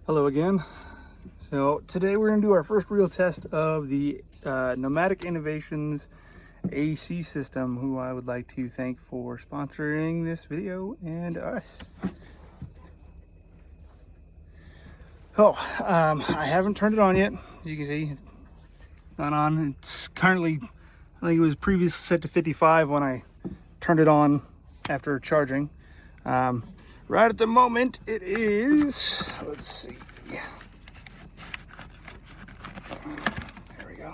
Hello again. So today we're going to do our first real test of the Nomadic Innovations AC system, who I would like to thank for sponsoring this video and us. I haven't turned it on yet. As you can see, it's not on. It's currently, I think it was previously set to 55 when I turned it on after charging. Right at the moment it is, let's see, there we go,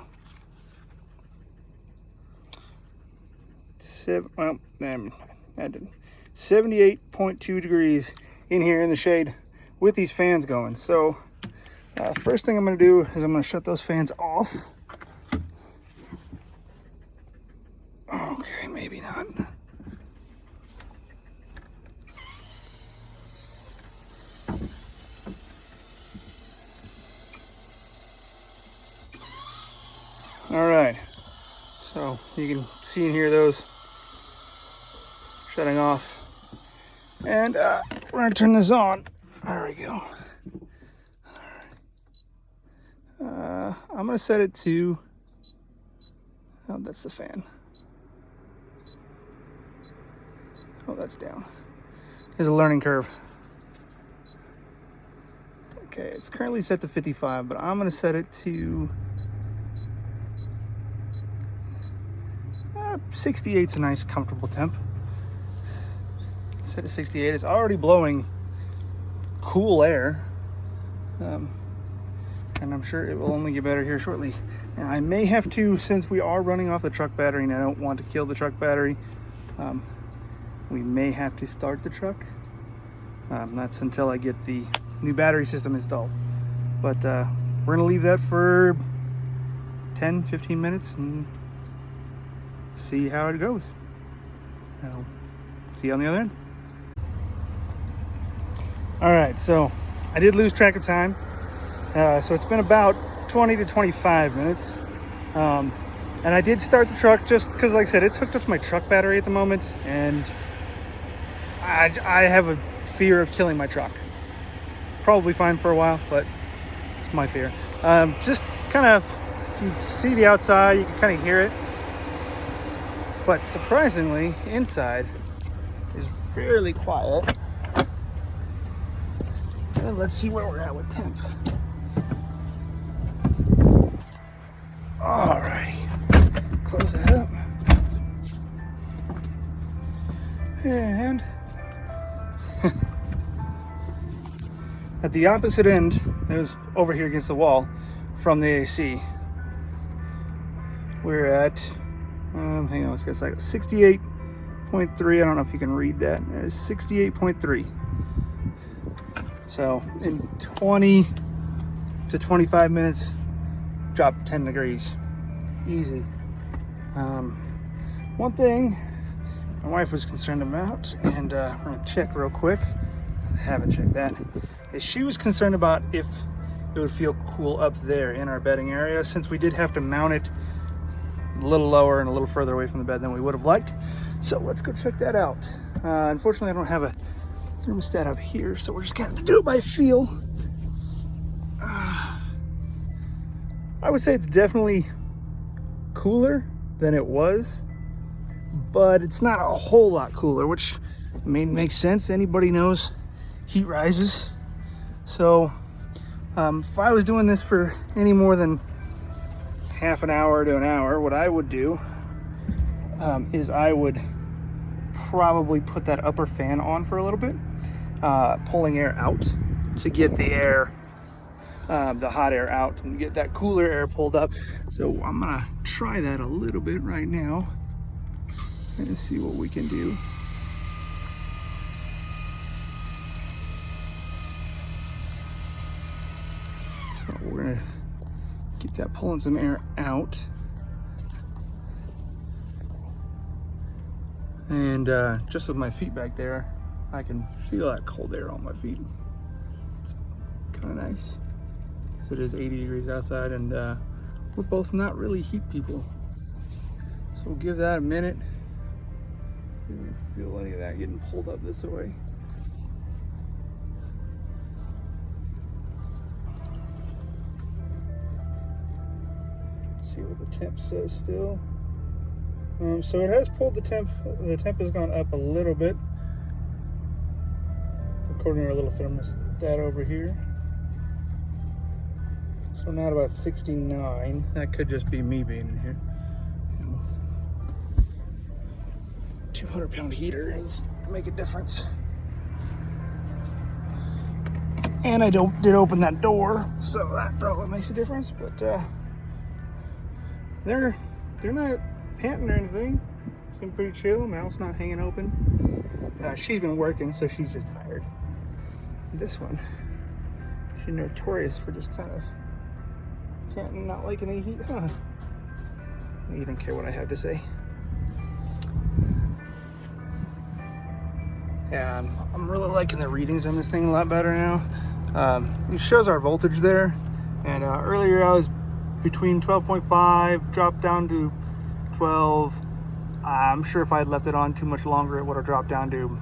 78.2 degrees in here in the shade with these fans going. So first thing I'm going to do is I'm going to shut those fans off. Okay, maybe not. All right, so you can see and hear those shutting off, and we're gonna turn this on. There we go. I'm gonna set it to, oh, that's the fan. Oh, that's down. There's a learning curve. Okay, it's currently set to 55, but I'm gonna set it to 68 is a nice comfortable temp. Set at 68. It's already blowing cool air, and I'm sure it will only get better here shortly. Now I may have to, since we are running off the truck battery and I don't want to kill the truck battery, we may have to start the truck. That's until I get the new battery system installed, but we're gonna leave that for 10-15 minutes and see how it goes. I'll see you on the other end. All right, so I did lose track of time. So it's been about 20 to 25 minutes. And I did start the truck just because, like I said, it's hooked up to my truck battery at the moment. And I have a fear of killing my truck. Probably fine for a while, but it's my fear. Just kind of, you can see the outside, you can kind of hear it. But surprisingly, inside is fairly quiet. And let's see where we're at with temp. Alrighty, close that up. And at the opposite end, it was over here against the wall from the AC. We're at, hang on, it's like 68.3. I don't know if you can read that. It's 68.3. So in 20 to 25 minutes, drop 10 degrees. Easy. One thing my wife was concerned about, and we're gonna check real quick, I haven't checked that, is she was concerned about if it would feel cool up there in our bedding area, since we did have to mount it a little lower and a little further away from the bed than we would have liked. So let's go check that out. Unfortunately, I don't have a thermostat up here, so we're just gonna have to do it by feel. I would say it's definitely cooler than it was, but it's not a whole lot cooler, which, I mean, makes sense. Anybody knows heat rises. So if I was doing this for any more than half an hour to an hour, what I would do is I would probably put that upper fan on for a little bit, pulling air out to get the air, the hot air out, and get that cooler air pulled up. So I'm gonna try that a little bit right now and see what we can do. So we're gonna get that pulling some air out. And just with my feet back there, I can feel that cold air on my feet. It's kind of nice. So it is 80 degrees outside, and we're both not really heat people. So we'll give that a minute. Feel any of that getting pulled up this way. see what the temp says still. So it has pulled the temp. The temp has gone up a little bit, according to our little thermostat over here. So now at about 69. That could just be me being in here. 200-pound heater does make a difference. And I did open that door, so that probably makes a difference. But they're not panting or anything. Seem pretty chill. Mouth's not hanging open. She's been working, so she's just tired. This one, she's notorious for just kind of panting, not liking any heat. Huh. You don't care what I have to say. Yeah, I'm really liking the readings on this thing a lot better now. It shows our voltage there, and earlier I was between 12.5, dropped down to 12. I'm sure if I had left it on too much longer, it would have dropped down to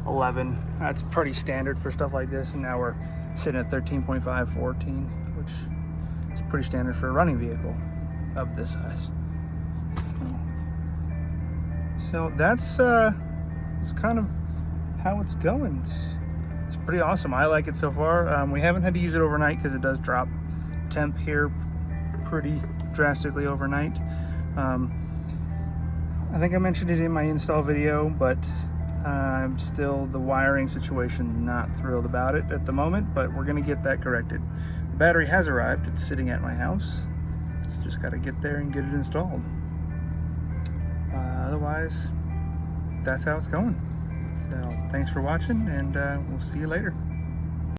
11. That's pretty standard for stuff like this, and now we're sitting at 13.5, 14, which is pretty standard for a running vehicle of this size. So that's kind of how it's going. It's pretty awesome. I like it so far. We haven't had to use it overnight because it does drop temp here pretty drastically overnight. I think I mentioned it in my install video, but I'm still, the wiring situation, not thrilled about it at the moment, but we're gonna get that corrected. The battery has arrived. It's sitting at my house. So just gotta get there and get it installed. Otherwise, that's how it's going. So thanks for watching, and we'll see you later.